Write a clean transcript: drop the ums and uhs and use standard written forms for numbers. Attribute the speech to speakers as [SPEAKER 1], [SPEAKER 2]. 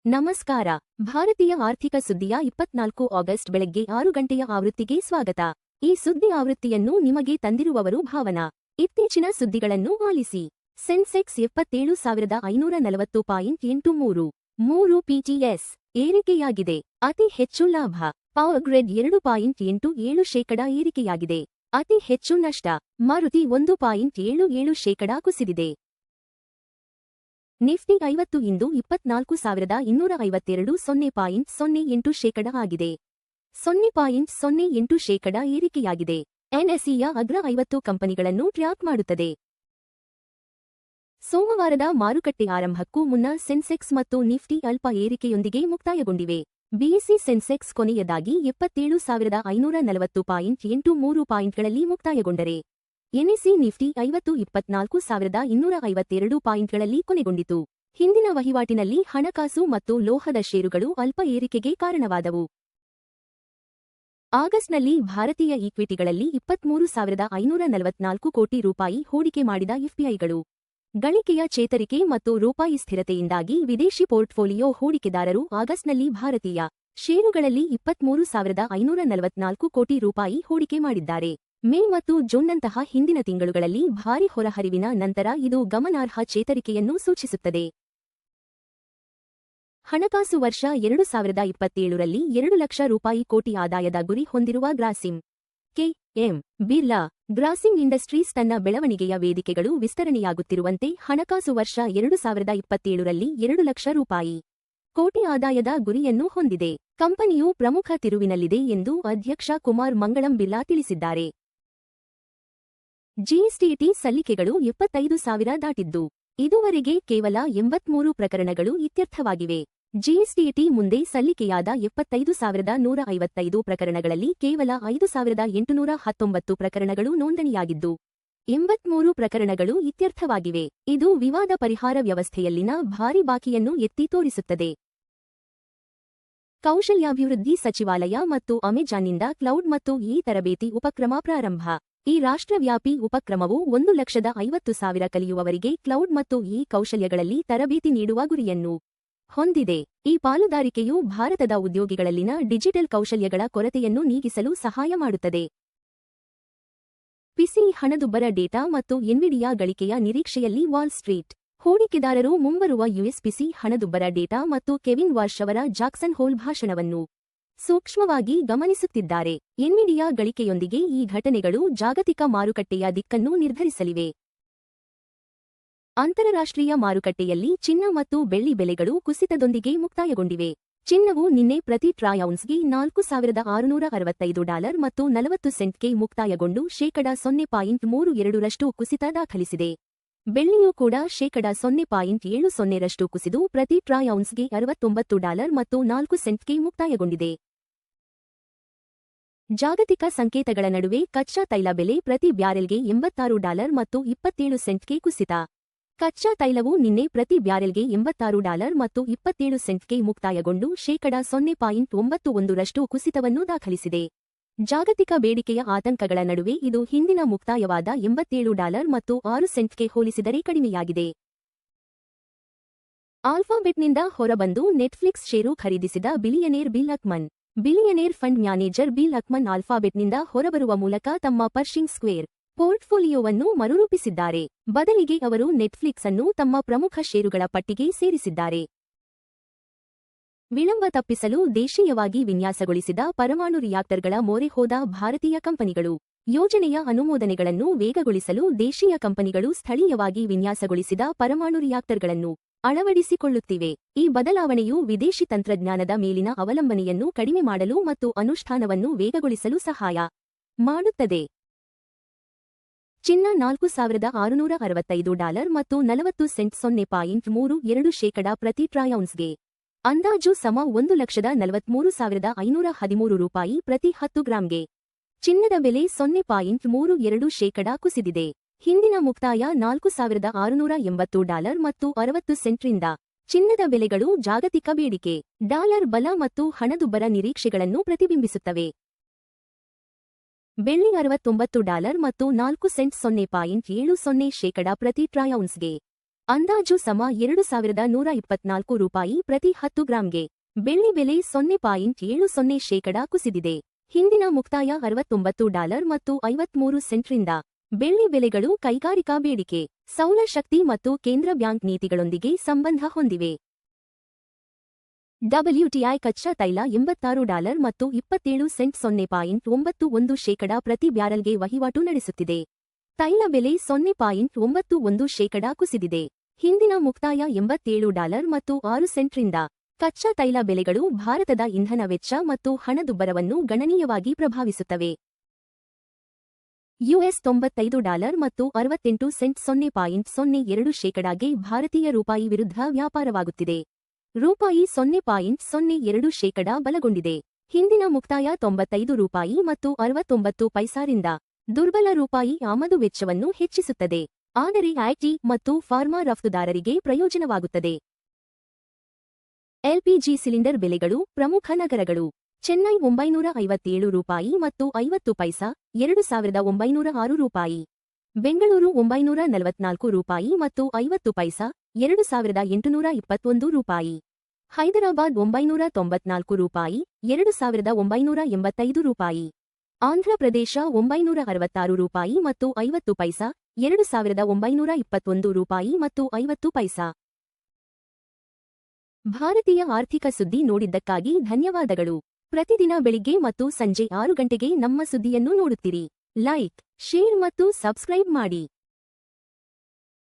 [SPEAKER 1] ನಮಸ್ಕಾರ. ಭಾರತೀಯ ಆರ್ಥಿಕ ಸುದ್ದಿಯ 24 ಆಗಸ್ಟ್ ಬೆಳಗ್ಗೆ 6 ಗಂಟೆಯ ಆವೃತ್ತಿಗೆ ಸ್ವಾಗತ. ಈ ಸುದ್ದಿ ಆವೃತ್ತಿಯನ್ನು ನಿಮಗೆ ತಂದಿರುವವರು ಭಾವನಾ. ಇತ್ತೀಚಿನ ಸುದ್ದಿಗಳನ್ನು ಆಲಿಸಿ. ಸೆನ್ಸೆಕ್ಸ್ 77,540.83 ಪಿಟಿಎಸ್ ಏರಿಕೆಯಾಗಿದೆ. ಅತಿ ಹೆಚ್ಚು ಲಾಭ. ಪವರ್ ಗ್ರಿಡ್ 2.87% ಏರಿಕೆಯಾಗಿದೆ. ಅತಿ ಹೆಚ್ಚು ನಷ್ಟ. ಮಾರುತಿ 1.77% ಕುಸಿದಿದೆ. ನಿಫ್ಟಿ 50 ಇಂದು 24,252 0.08% ಆಗಿದೆ. 0.08% ಏರಿಕೆಯಾಗಿದೆ. ಎನ್ಎಸ್ಇಯ ಅಗ್ರ 50 ಕಂಪನಿಗಳನ್ನು ಟ್ರ್ಯಾಕ್ ಮಾಡುತ್ತದೆ. ಸೋಮವಾರದ ಮಾರುಕಟ್ಟೆ ಆರಂಭಕ್ಕೂ ಮುನ್ನ ಸೆನ್ಸೆಕ್ಸ್ ಮತ್ತು ನಿಫ್ಟಿ ಅಲ್ಪ ಏರಿಕೆಯೊಂದಿಗೆ ಮುಕ್ತಾಯಗೊಂಡಿವೆ. ಬಿಎಸ್ಇ ಸೆನ್ಸೆಕ್ಸ್ ಕೊನೆಯದಾಗಿ 27,540.83 ಪಾಯಿಂಟ್ಗಳಲ್ಲಿ ಮುಕ್ತಾಯಗೊಂಡರೆ ಎನ್ಎಸ್ಇ ನಿಫ್ಟಿ 24,252 ಪಾಯಿಂಟ್ಗಳಲ್ಲಿ ಕೊನೆಗೊಂಡಿತು. ಹಿಂದಿನ ವಹಿವಾಟಿನಲ್ಲಿ ಹಣಕಾಸು ಮತ್ತು ಲೋಹದ ಷೇರುಗಳು ಅಲ್ಪ ಏರಿಕೆಗೆ ಕಾರಣವಾದವು. ಆಗಸ್ಟ್ನಲ್ಲಿ ಭಾರತೀಯ ಈಕ್ವಿಟಿಗಳಲ್ಲಿ 23,544 ಕೋಟಿ ರೂಪಾಯಿ ಹೂಡಿಕೆ ಮಾಡಿದ ಎಫ್ಪಿಐಗಳು. ಗಳಿಕೆಯ ಚೇತರಿಕೆ ಮತ್ತು ರೂಪಾಯಿ ಸ್ಥಿರತೆಯಿಂದಾಗಿ ವಿದೇಶಿ ಪೋರ್ಟ್ಫೋಲಿಯೋ ಹೂಡಿಕೆದಾರರು ಆಗಸ್ಟ್ನಲ್ಲಿ ಭಾರತೀಯ ಷೇರುಗಳಲ್ಲಿ 23,544 ಕೋಟಿ ರೂಪಾಯಿ ಹೂಡಿಕೆ ಮಾಡಿದ್ದಾರೆ. ಮೇ ಮತ್ತು ಜೂನ್ನಂತಹ ಹಿಂದಿನ ತಿಂಗಳುಗಳಲ್ಲಿ ಭಾರಿ ಹೊರಹರಿವಿನ ನಂತರ ಇದು ಗಮನಾರ್ಹ ಚೇತರಿಕೆಯನ್ನು ಸೂಚಿಸುತ್ತದೆ. ಹಣಕಾಸು ವರ್ಷ 2027ರಲ್ಲಿ 2 ಲಕ್ಷ ರೂಪಾಯಿ ಕೋಟಿ ಆದಾಯದ ಗುರಿ ಹೊಂದಿರುವ ಗ್ರಾಸಿಂ ಕೆ.ಎಂ. ಬಿರ್ಲಾ ಗ್ರಾಸಿಂ ಇಂಡಸ್ಟ್ರೀಸ್ ತನ್ನ ಬೆಳವಣಿಗೆಯ ವೇದಿಕೆಗಳು ವಿಸ್ತರಣೆಯಾಗುತ್ತಿರುವಂತೆ ಹಣಕಾಸು ವರ್ಷ 2027ರಲ್ಲಿ 2 ಲಕ್ಷ ರೂಪಾಯಿ ಕೋಟಿ ಆದಾಯದ ಗುರಿಯನ್ನು ಹೊಂದಿದೆ. ಕಂಪನಿಯು ಪ್ರಮುಖ ತಿರುವಿನಲ್ಲಿದೆ ಎಂದು ಅಧ್ಯಕ್ಷ ಕುಮಾರ್ ಮಂಗಳಂ ಬಿರ್ಲಾ ತಿಳಿಸಿದ್ದಾರೆ. ಜಿಎಸ್ಟಿ ಸಲ್ಲಿಕೆಗಳು 75,000 ದಾಟಿದ್ದು, ಇದುವರೆಗೆ ಕೇವಲ 83 ಪ್ರಕರಣಗಳು ಇತ್ಯರ್ಥವಾಗಿವೆ. ಜಿಎಸ್ಟಿ ಮುಂದೆ ಸಲ್ಲಿಕೆಯಾದ 75,155 ಪ್ರಕರಣಗಳಲ್ಲಿ ಕೇವಲ 5,819 ಪ್ರಕರಣಗಳು ನೋಂದಣಿಯಾಗಿದ್ದು, 83 ಪ್ರಕರಣಗಳು ಇತ್ಯರ್ಥವಾಗಿವೆ. ಇದು ವಿವಾದ ಪರಿಹಾರ ವ್ಯವಸ್ಥೆಯಲ್ಲಿನ ಭಾರಿ ಬಾಕಿಯನ್ನು ಎತ್ತಿ ತೋರಿಸುತ್ತದೆ. ಕೌಶಲ್ಯಾಭಿವೃದ್ಧಿ ಸಚಿವಾಲಯ ಮತ್ತು ಅಮೆಜಾನ್ನಿಂದ ಕ್ಲೌಡ್ ಮತ್ತು ತರಬೇತಿ ಉಪಕ್ರಮ ಪ್ರಾರಂಭ. ಈ ರಾಷ್ಟ್ರವ್ಯಾಪಿ ಉಪಕ್ರಮವು 1,50,000 ಕಲಿಯುವವರಿಗೆ ಕ್ಲೌಡ್ ಮತ್ತು ಕೌಶಲ್ಯಗಳಲ್ಲಿ ತರಬೇತಿ ನೀಡುವ ಗುರಿಯನ್ನು ಹೊಂದಿದೆ. ಈ ಪಾಲುದಾರಿಕೆಯು ಭಾರತದ ಉದ್ಯೋಗಿಗಳಲ್ಲಿನ ಡಿಜಿಟಲ್ ಕೌಶಲ್ಯಗಳ ಕೊರತೆಯನ್ನು ನೀಗಿಸಲು ಸಹಾಯ ಮಾಡುತ್ತದೆ. ಪಿಸಿ ಹಣದುಬ್ಬರ ಡೇಟಾ ಮತ್ತು ಎನ್ವಿಡಿಯಾ ಗಳಿಕೆಯ ನಿರೀಕ್ಷೆಯಲ್ಲಿ ವಾಲ್ ಸ್ಟ್ರೀಟ್ ಹೂಡಿಕೆದಾರರು ಮುಂಬರುವ ಯುಎಸ್ಪಿಸಿ ಹಣದುಬ್ಬರ ಡೇಟಾ ಮತ್ತು ಕೆವಿನ್ ವಾರ್ಷ್ ಅವರ ಜಾಕ್ಸನ್ ಹೋಲ್ ಭಾಷಣವನ್ನು ಸೂಕ್ಷ್ಮವಾಗಿ ಗಮನಿಸುತ್ತಿದ್ದಾರೆ. ಎನ್ವಿಡಿಯಾ ಗಳಿಕೆಯೊಂದಿಗೆ ಈ ಘಟನೆಗಳು ಜಾಗತಿಕ ಮಾರುಕಟ್ಟೆಯ ದಿಕ್ಕನ್ನು ನಿರ್ಧರಿಸಲಿವೆ. ಅಂತಾರಾಷ್ಟ್ರೀಯ ಮಾರುಕಟ್ಟೆಯಲ್ಲಿ ಚಿನ್ನ ಮತ್ತು ಬೆಳ್ಳಿ ಬೆಲೆಗಳು ಕುಸಿತದೊಂದಿಗೆ ಮುಕ್ತಾಯಗೊಂಡಿವೆ. ಚಿನ್ನವು ನಿನ್ನೆ ಪ್ರತಿ ಟ್ರಾಯ್ ಔನ್ಸ್ಗೆ $4,665 ಮತ್ತು 40 ಸೆಂಟ್ಗೆ ಮುಕ್ತಾಯಗೊಂಡು %0.32 ಕುಸಿತ ದಾಖಲಿಸಿದೆ. ಬೆಳ್ಳಿಯೂ ಕೂಡ %0.70 ಕುಸಿದು ಪ್ರತಿ ಟ್ರಾಯ್ ಔನ್ಸ್ಗೆ $69 ಮತ್ತು 4 ಸೆಂಟ್ಗೆ ಮುಕ್ತಾಯಗೊಂಡಿದೆ. ಜಾಗತಿಕ ಸಂಕೇತಗಳ ನಡುವೆ ಕಚ್ಚಾ ತೈಲ ಬೆಲೆ ಪ್ರತಿ ಬ್ಯಾರೆಲ್ಗೆ $86 ಮತ್ತು 27 ಸೆಂಟ್ಗೆ ಕುಸಿತ. ಕಚ್ಚಾ ತೈಲವು ನಿನ್ನೆ ಪ್ರತಿ ಬ್ಯಾರೆಲ್ಗೆ $86 ಮತ್ತು 27 ಸೆಂಟ್ಗೆ ಮುಕ್ತಾಯಗೊಂಡು %0.91 ಕುಸಿತವನ್ನು ದಾಖಲಿಸಿದೆ. ಜಾಗತಿಕ ಬೇಡಿಕೆಯ ಆತಂಕಗಳ ನಡುವೆ ಇದು ಹಿಂದಿನ ಮುಕ್ತಾಯವಾದ $87 ಮತ್ತು 6 ಸೆಂಟ್ಗೆ ಹೋಲಿಸಿದರೆ ಕಡಿಮೆಯಾಗಿದೆ. ಆಲ್ಫಾಬೆಟ್ನಿಂದ ಹೊರಬಂದು ನೆಟ್ಫ್ಲಿಕ್ಸ್ ಷೇರು ಖರೀದಿಸಿದ billionaire Bill Ackman. Billionaire fund manager Bill Ackman ಆಲ್ಫಾಬೆಟ್ನಿಂದ ಹೊರಬರುವ ಮೂಲಕ ತಮ್ಮ ಪರ್ಷಿಂಗ್ ಸ್ಕ್ವೇರ್ ಪೋರ್ಟ್ಫೋಲಿಯೋವನ್ನು ಮರುರೂಪಿಸಿದ್ದಾರೆ. ಬದಲಿಗೆ ಅವರು ನೆಟ್ಫ್ಲಿಕ್ಸ್ ಅನ್ನು ತಮ್ಮ ಪ್ರಮುಖ ಷೇರುಗಳ ಪಟ್ಟಿಗೆ ಸೇರಿಸಿದ್ದಾರೆ. ವಿಳಂಬ ತಪ್ಪಿಸಲು ದೇಶೀಯವಾಗಿ ವಿನ್ಯಾಸಗೊಳಿಸಿದ ಪರಮಾಣು ರಿಯಾಕ್ಟರ್ಗಳ ಮೊರೆ ಹೋದ ಭಾರತೀಯ ಕಂಪನಿಗಳು. ಯೋಜನೆಯ ಅನುಮೋದನೆಗಳನ್ನು ವೇಗಗೊಳಿಸಲು ದೇಶೀಯ ಕಂಪನಿಗಳು ಸ್ಥಳೀಯವಾಗಿ ವಿನ್ಯಾಸಗೊಳಿಸಿದ ಪರಮಾಣು ರಿಯಾಕ್ಟರ್ಗಳನ್ನು ಅಳವಡಿಸಿಕೊಳ್ಳುತ್ತಿವೆ. ಈ ಬದಲಾವಣೆಯು ವಿದೇಶಿ ತಂತ್ರಜ್ಞಾನದ ಮೇಲಿನ ಅವಲಂಬನೆಯನ್ನು ಕಡಿಮೆ ಮಾಡಲು ಮತ್ತು ಅನುಷ್ಠಾನವನ್ನು ವೇಗಗೊಳಿಸಲು ಸಹಾಯ ಮಾಡುತ್ತದೆ. ಚಿನ್ನ $4,665 ಮತ್ತು 40 ಸೆಂಟ್ $0.32 ಪ್ರತಿ ಟ್ರಾಯ್ ಔನ್ಸ್ಗೆ. ಅಂದಾಜು ಸಮ $1,43,513 ಪ್ರತಿ 10 ಗ್ರಾಂಗೆ. ಚಿನ್ನದ ಬೆಲೆ $0.32 ಕುಸಿದಿದೆ. ಹಿಂದಿನ ಮುಕ್ತಾಯ $4,680 ಮತ್ತು 60 ಸೆಂಟ್ರಿಂದ. ಚಿನ್ನದ ಬೆಲೆಗಳು ಜಾಗತಿಕ ಬೇಡಿಕೆ, ಡಾಲರ್ ಬಲ ಮತ್ತು ಹಣದುಬ್ಬರ ನಿರೀಕ್ಷೆಗಳನ್ನು ಪ್ರತಿಬಿಂಬಿಸುತ್ತವೆ. ಬೆಳ್ಳಿ $69 ಮತ್ತು 4 ಸೆಂಟ್ $0.70 ಪ್ರತಿ ಟ್ರಾಯ್ ಔನ್ಸ್ಗೆ. ಅಂದಾಜು ಸಮ 2124 ರೂಪಾಯಿ ಪ್ರತಿ 10 ಗ್ರಾಂಗೆ. ಬೆಳ್ಳಿ ಬೆಲೆ 0.70% ಕುಸಿದಿದೆ. ಹಿಂದಿನ ಮುಕ್ತಾಯ $69 ಮತ್ತು 53 ಸೆಂಟ್ರಿಂದ. ಬೆಳ್ಳಿ ಬೆಲೆಗಳು ಕೈಗಾರಿಕಾ ಬೇಡಿಕೆ, ಸೌರಶಕ್ತಿ ಮತ್ತು ಕೇಂದ್ರ ಬ್ಯಾಂಕ್ ನೀತಿಗಳೊಂದಿಗೆ ಸಂಬಂಧ ಹೊಂದಿವೆ. WTI ಕಚ್ಚಾ ತೈಲ $86 ಮತ್ತು 27 ಸೆಂಟ್ 0.91% ಪ್ರತಿ ಬ್ಯಾರಲ್ಗೆ ವಹಿವಾಟು ನಡೆಸುತ್ತಿದೆ. ತೈಲ ಬೆಲೆ 0.91% ಕುಸಿದಿದೆ. ಹಿಂದಿನ ಮುಕ್ತಾಯ $87 ಮತ್ತು 6 ಸೆಂಟ್ರಿಂದ. ಕಚ್ಚಾ ತೈಲ ಬೆಲೆಗಳು ಭಾರತದ ಇಂಧನ ವೆಚ್ಚ ಮತ್ತು ಹಣದುಬ್ಬರವನ್ನು ಗಣನೀಯವಾಗಿ ಪ್ರಭಾವಿಸುತ್ತವೆ. US $95 ಮತ್ತು 68 ಸೆಂಟ್ 0.02%ಗೆ ಭಾರತೀಯ ರೂಪಾಯಿ ವಿರುದ್ಧ ವ್ಯಾಪಾರವಾಗುತ್ತಿದೆ. ರೂಪಾಯಿ 0.02% ಬಲಗೊಂಡಿದೆ. ಹಿಂದಿನ ಮುಕ್ತಾಯ $95 ಮತ್ತು 69 ಪೈಸಾರಿಂದ. ದುರ್ಬಲ ರೂಪಾಯಿ ಆಮದು ವೆಚ್ಚವನ್ನು ಹೆಚ್ಚಿಸುತ್ತದೆ, ಆದರೆ ಐಟಿ ಮತ್ತು ಫಾರ್ಮಾ ರಫ್ತುದಾರರಿಗೆ ಪ್ರಯೋಜನವಾಗುತ್ತದೆ. ಎಲ್ಪಿಜಿ ಸಿಲಿಂಡರ್ ಬೆಲೆಗಳು ಪ್ರಮುಖ ನಗರಗಳು. ಚೆನ್ನೈ $957 ಮತ್ತು 50 ಪೈಸಾ, 2906 ರೂಪಾಯಿ. ಬೆಂಗಳೂರು $944 ಮತ್ತು 50 ಪೈಸಾ, 2821 ರೂಪಾಯಿ. ಹೈದರಾಬಾದ್ $994 ರೂಪಾಯಿ, 2985 ರೂಪಾಯಿ. ಆಂಧ್ರಪ್ರದೇಶ $966 ರೂಪಾಯಿ ಮತ್ತು 50 ಪೈಸಾ, 2921 ರೂಪಾಯಿ ಮತ್ತು 50 ಪೈಸಾ. ಭಾರತೀಯ ಆರ್ಥಿಕ ಸುದ್ದಿ ನೋಡಿದ್ದಕ್ಕಾಗಿ ಧನ್ಯವಾದಗಳು. ಪ್ರತಿದಿನ ಬೆಳಿಗ್ಗೆ ಮತ್ತು ಸಂಜೆ 6 ಗಂಟೆಗೆ ನಮ್ಮ ಸುದ್ದಿಯನ್ನು ನೋಡುತ್ತೀರಿ. ಲೈಕ್, ಶೇರ್ ಮತ್ತು ಸಬ್ಸ್ಕ್ರೈಬ್ ಮಾಡಿ.